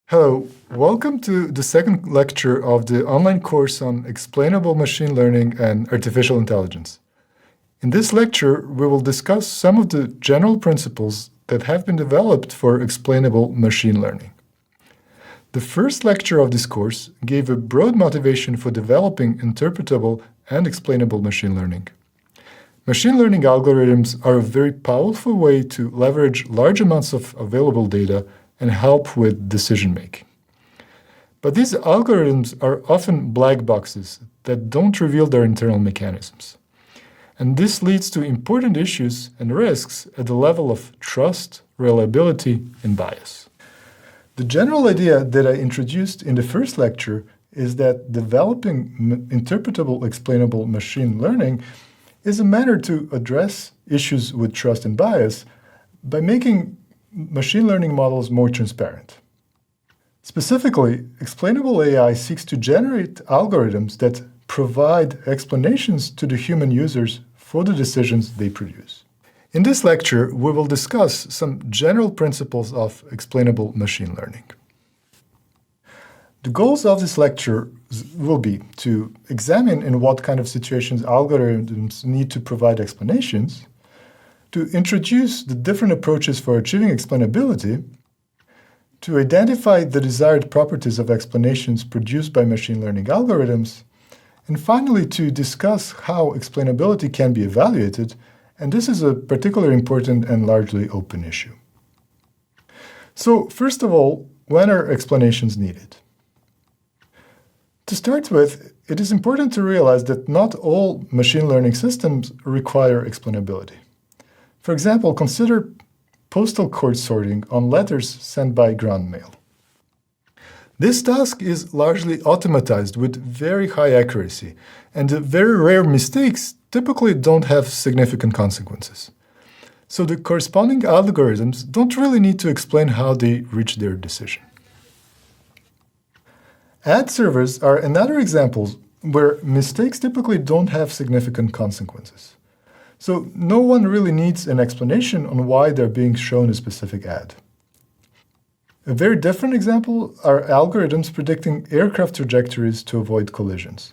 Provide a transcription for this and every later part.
Hello, welcome to the second lecture of the online course on explainable machine learning and artificial intelligence. In this lecture, we will discuss some of the general principles that have been developed for explainable machine learning. The first lecture of this course gave a broad motivation for developing interpretable and explainable machine learning. Machine learning algorithms are a very powerful way to leverage large amounts of available data and help with decision-making. But these algorithms are often black boxes that don't reveal their internal mechanisms. And this leads to important issues and risks at the level of trust, reliability, and bias. The general idea that I introduced in the first lecture is that developing interpretable explainable machine learning is a manner to address issues with trust and bias by making machine learning models more transparent. Specifically, explainable AI seeks to generate algorithms that provide explanations to the human users for the decisions they produce. In this lecture, we will discuss some general principles of explainable machine learning. The goals of this lecture will be to examine in what kind of situations algorithms need to provide explanations, to introduce the different approaches for achieving explainability, to identify the desired properties of explanations produced by machine learning algorithms, and finally to discuss how explainability can be evaluated, and this is a particularly important and largely open issue. So first of all, when are explanations needed? To start with, it is important to realize that not all machine learning systems require explainability. For example, consider postal code sorting on letters sent by ground mail. This task is largely automatized with very high accuracy, and the very rare mistakes typically don't have significant consequences. So the corresponding algorithms don't really need to explain how they reach their decision. Ad servers are another example where mistakes typically don't have significant consequences. So no one really needs an explanation on why they're being shown a specific ad. A very different example are algorithms predicting aircraft trajectories to avoid collisions.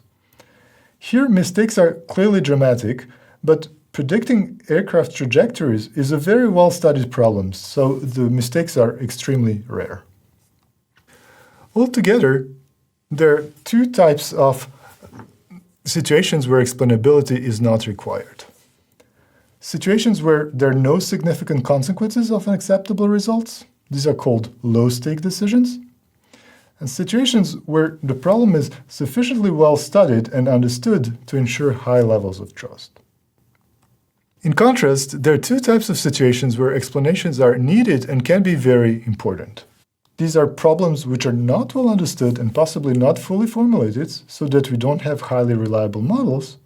Here, mistakes are clearly dramatic, but predicting aircraft trajectories is a very well-studied problem, so the mistakes are extremely rare. Altogether, there are two types of situations where explainability is not required. Situations where there are no significant consequences of unacceptable results. These are called low-stake decisions. And situations where the problem is sufficiently well studied and understood to ensure high levels of trust. In contrast, there are two types of situations where explanations are needed and can be very important. These are problems which are not well understood and possibly not fully formulated, so that we don't have highly reliable models,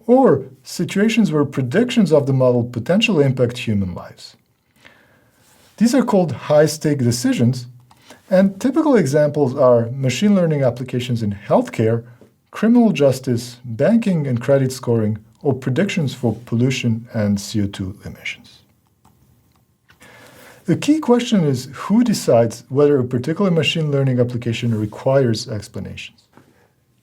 or situations where predictions of the model potentially impact human lives. These are called high-stake decisions, and typical examples are machine learning applications in healthcare, criminal justice, banking and credit scoring, or predictions for pollution and CO2 emissions. The key question is who decides whether a particular machine learning application requires explanations.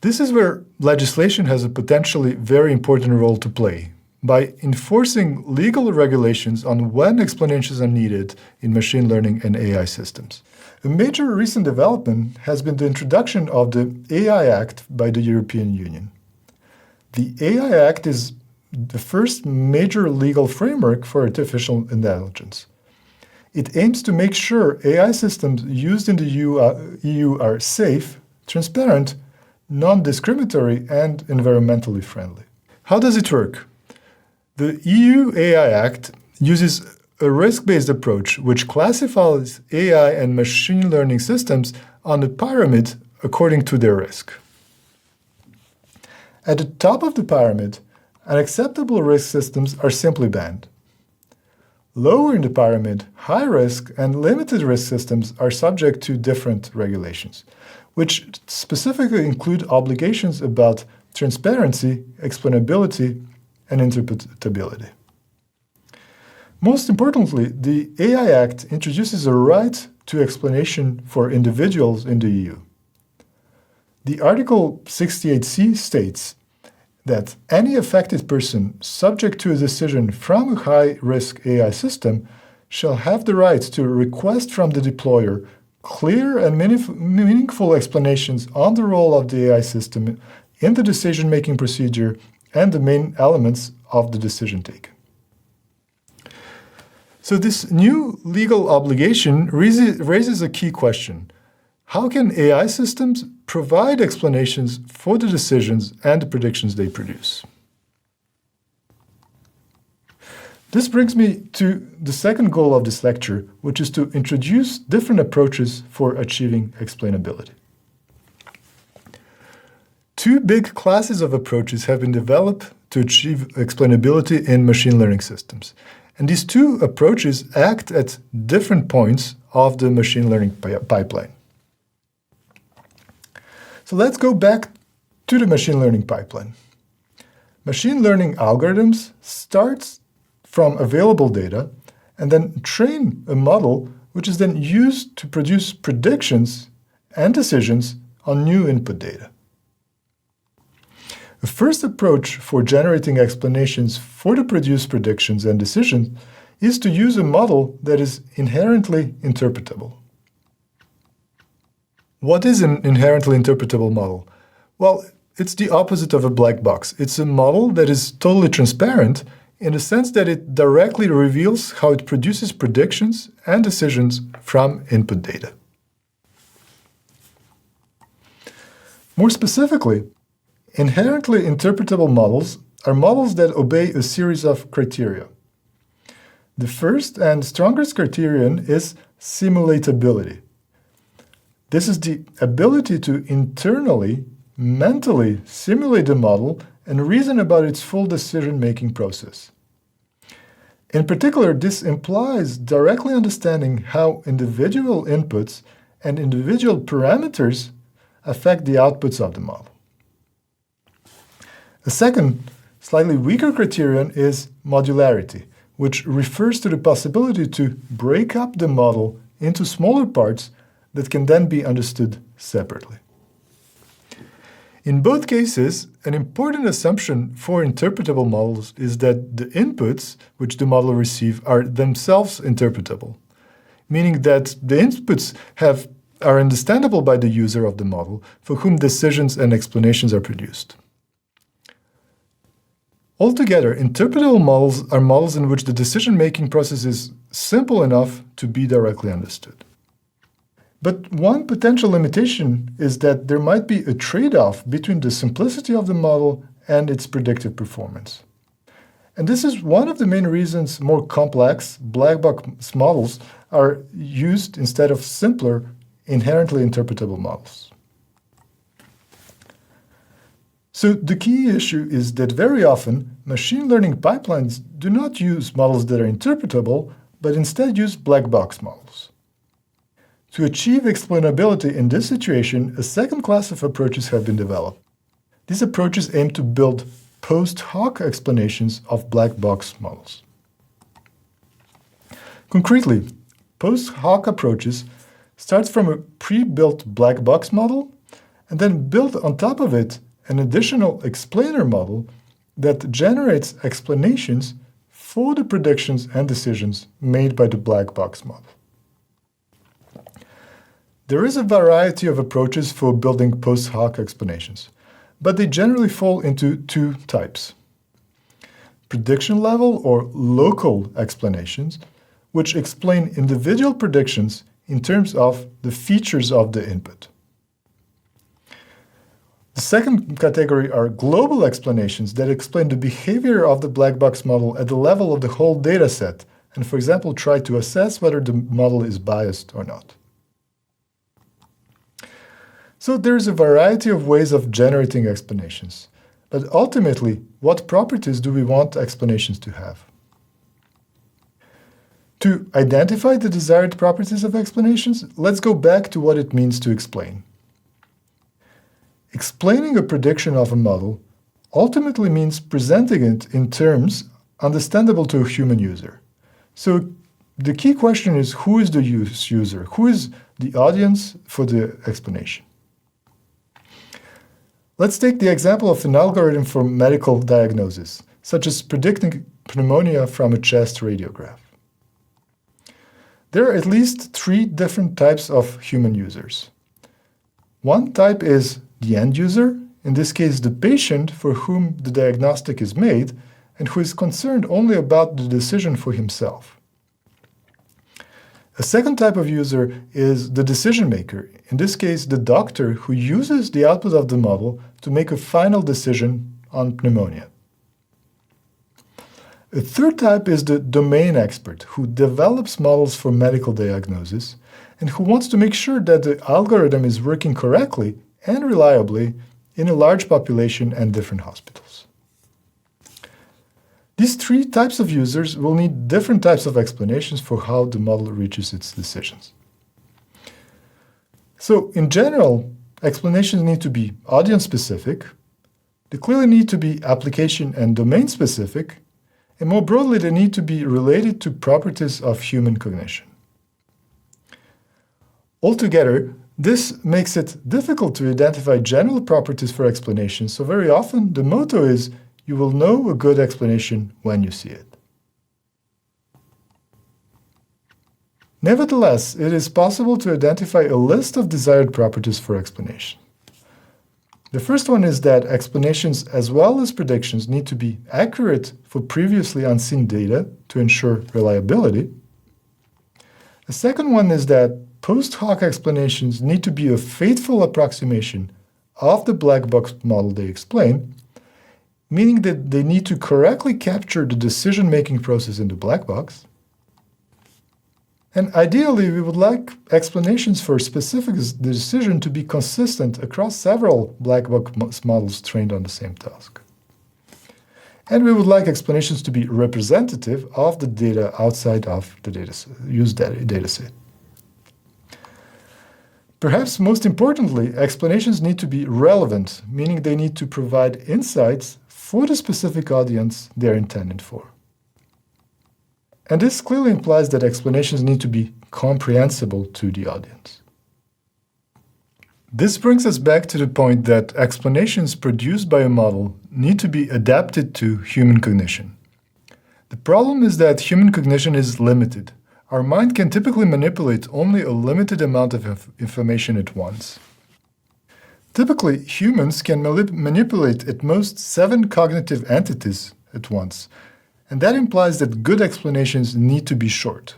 This is where legislation has a potentially very important role to play by enforcing legal regulations on when explanations are needed in machine learning and AI systems. A major recent development has been the introduction of the AI Act by the European Union. The AI Act is the first major legal framework for artificial intelligence. It aims to make sure AI systems used in the EU are safe, transparent, non-discriminatory, and environmentally friendly. How does it work? The EU AI Act uses a risk-based approach which classifies AI and machine learning systems on a pyramid according to their risk. At the top of the pyramid, unacceptable risk systems are simply banned. Lower in the pyramid, high-risk and limited-risk systems are subject to different regulations, which specifically include obligations about transparency, explainability, and interpretability. Most importantly, the AI Act introduces a right to explanation for individuals in the EU. The Article 68C states that any affected person subject to a decision from a high-risk AI system shall have the right to request from the deployer clear and meaningful explanations on the role of the AI system in the decision-making procedure and the main elements of the decision taken. So this new legal obligation raises a key question. How can AI systems provide explanations for the decisions and the predictions they produce? This brings me to the second goal of this lecture, which is to introduce different approaches for achieving explainability. Two big classes of approaches have been developed to achieve explainability in machine learning systems. And these two approaches act at different points of the machine learning pipeline. So let's go back to the machine learning pipeline. Machine learning algorithms start from available data and then train a model which is then used to produce predictions and decisions on new input data. The first approach for generating explanations for the produced predictions and decisions is to use a model that is inherently interpretable. What is an inherently interpretable model? Well, it's the opposite of a black box. It's a model that is totally transparent in the sense that it directly reveals how it produces predictions and decisions from input data. More specifically, inherently interpretable models are models that obey a series of criteria. The first and strongest criterion is simulatability. This is the ability to internally, mentally simulate the model and reason about its full decision-making process. In particular, this implies directly understanding how individual inputs and individual parameters affect the outputs of the model. A second, slightly weaker criterion is modularity, which refers to the possibility to break up the model into smaller parts that can then be understood separately. In both cases, an important assumption for interpretable models is that the inputs which the model receives are themselves interpretable, meaning that the inputs are understandable by the user of the model for whom decisions and explanations are produced. Altogether, interpretable models are models in which the decision-making process is simple enough to be directly understood. But one potential limitation is that there might be a trade-off between the simplicity of the model and its predictive performance. And this is one of the main reasons more complex black box models are used instead of simpler, inherently interpretable models. So the key issue is that very often machine learning pipelines do not use models that are interpretable, but instead use black box models. To achieve explainability in this situation, a second class of approaches have been developed. These approaches aim to build post hoc explanations of black box models. Concretely, post hoc approaches start from a pre-built black box model and then build on top of it an additional explainer model that generates explanations for the predictions and decisions made by the black box model. There is a variety of approaches for building post hoc explanations, but they generally fall into two types. Prediction level or local explanations, which explain individual predictions in terms of the features of the input. The second category are global explanations that explain the behavior of the black box model at the level of the whole data set and, for example, try to assess whether the model is biased or not. So there's a variety of ways of generating explanations, but ultimately, what properties do we want explanations to have? To identify the desired properties of explanations, let's go back to what it means to explain. Explaining a prediction of a model ultimately means presenting it in terms understandable to a human user. So the key question is, who is the user? Who is the audience for the explanation? Let's take the example of an algorithm for medical diagnosis, such as predicting pneumonia from a chest radiograph. There are at least 3 different types of human users. One type is the end user, in this case the patient for whom the diagnostic is made and who is concerned only about the decision for himself. A second type of user is the decision maker, in this case the doctor who uses the output of the model to make a final decision on pneumonia. A third type is the domain expert who develops models for medical diagnosis and who wants to make sure that the algorithm is working correctly and reliably in a large population and different hospitals. These 3 types of users will need different types of explanations for how the model reaches its decisions. So, in general, explanations need to be audience-specific, they clearly need to be application and domain-specific, and more broadly, they need to be related to properties of human cognition. Altogether, this makes it difficult to identify general properties for explanations, so very often the motto is, you will know a good explanation when you see it. Nevertheless, it is possible to identify a list of desired properties for explanation. The first one is that explanations as well as predictions need to be accurate for previously unseen data to ensure reliability. The second one is that post hoc explanations need to be a faithful approximation of the black box model they explain, meaning that they need to correctly capture the decision-making process in the black box. And ideally, we would like explanations for a specific decision to be consistent across several black box models trained on the same task. And we would like explanations to be representative of the data outside of the used dataset. Perhaps most importantly, explanations need to be relevant, meaning they need to provide insights for the specific audience they're intended for. And this clearly implies that explanations need to be comprehensible to the audience. This brings us back to the point that explanations produced by a model need to be adapted to human cognition. The problem is that human cognition is limited. Our mind can typically manipulate only a limited amount of information at once. Typically, humans can manipulate at most 7 cognitive entities at once, and that implies that good explanations need to be short.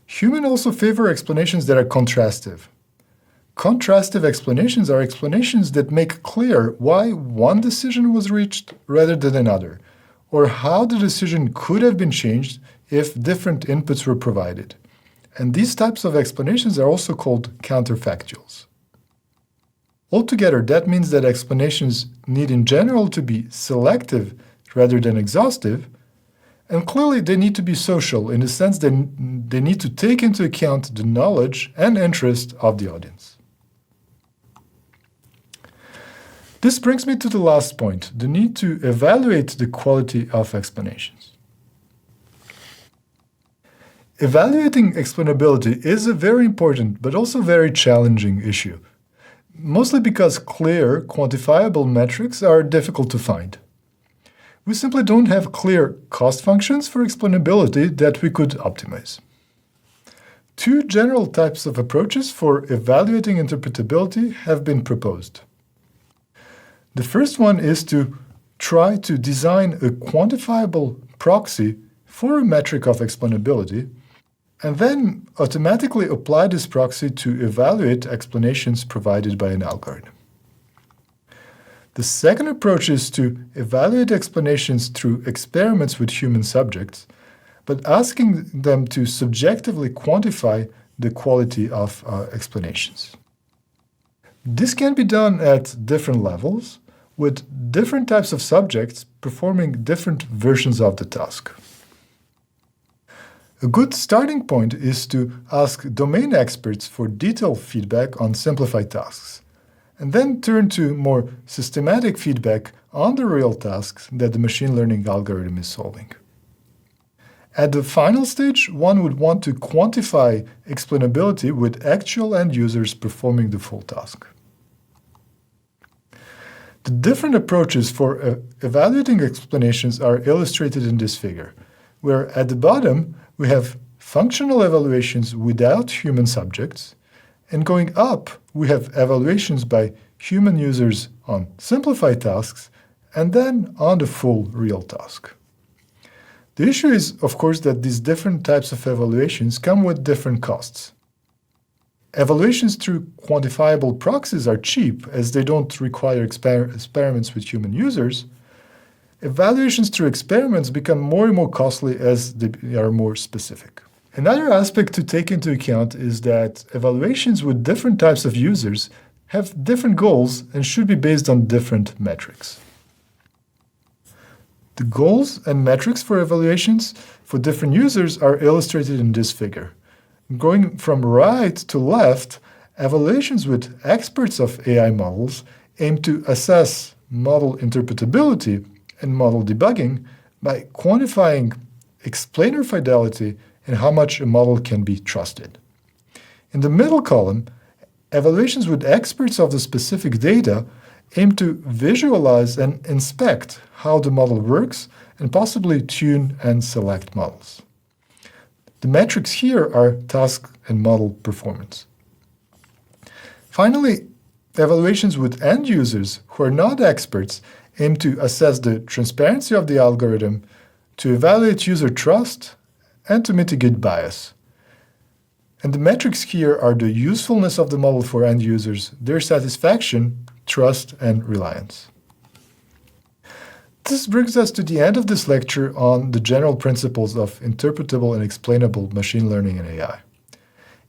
Humans also favor explanations that are contrastive. Contrastive explanations are explanations that make clear why one decision was reached rather than another, or how the decision could have been changed if different inputs were provided. And these types of explanations are also called counterfactuals. Altogether, that means that explanations need in general to be selective rather than exhaustive, and clearly they need to be social in the sense that they need to take into account the knowledge and interest of the audience. This brings me to the last point, the need to evaluate the quality of explanations. Evaluating explainability is a very important but also very challenging issue, mostly because clear, quantifiable metrics are difficult to find. We simply don't have clear cost functions for explainability that we could optimize. 2 general types of approaches for evaluating interpretability have been proposed. The first one is to try to design a quantifiable proxy for a metric of explainability, and then automatically apply this proxy to evaluate explanations provided by an algorithm. The second approach is to evaluate explanations through experiments with human subjects, but asking them to subjectively quantify the quality of explanations. This can be done at different levels, with different types of subjects performing different versions of the task. A good starting point is to ask domain experts for detailed feedback on simplified tasks, and then turn to more systematic feedback on the real tasks that the machine learning algorithm is solving. At the final stage, one would want to quantify explainability with actual end users performing the full task. The different approaches for evaluating explanations are illustrated in this figure, where at the bottom we have functional evaluations without human subjects, and going up we have evaluations by human users on simplified tasks and then on the full real task. The issue is, of course, that these different types of evaluations come with different costs. Evaluations through quantifiable proxies are cheap, as they don't require experiments with human users. Evaluations through experiments become more and more costly as they are more specific. Another aspect to take into account is that evaluations with different types of users have different goals and should be based on different metrics. The goals and metrics for evaluations for different users are illustrated in this figure. Going from right to left, evaluations with experts of AI models aim to assess model interpretability and model debugging by quantifying explainer fidelity and how much a model can be trusted. In the middle column, evaluations with experts of the specific data aim to visualize and inspect how the model works and possibly tune and select models. The metrics here are task and model performance. Finally, evaluations with end users who are not experts aim to assess the transparency of the algorithm, to evaluate user trust, and to mitigate bias. And the metrics here are the usefulness of the model for end users, their satisfaction, trust, and reliance. This brings us to the end of this lecture on the general principles of interpretable and explainable machine learning and AI.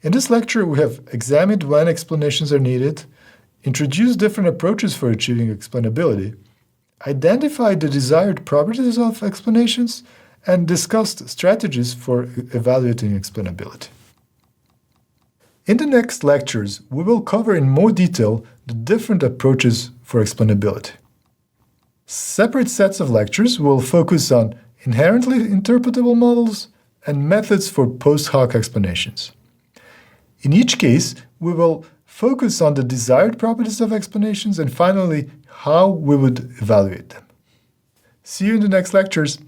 In this lecture, we have examined when explanations are needed, introduced different approaches for achieving explainability, identified the desired properties of explanations, and discussed strategies for evaluating explainability. In the next lectures, we will cover in more detail the different approaches for explainability. Separate sets of lectures will focus on inherently interpretable models and methods for post hoc explanations. In each case, we will focus on the desired properties of explanations and finally, how we would evaluate them. See you in the next lectures.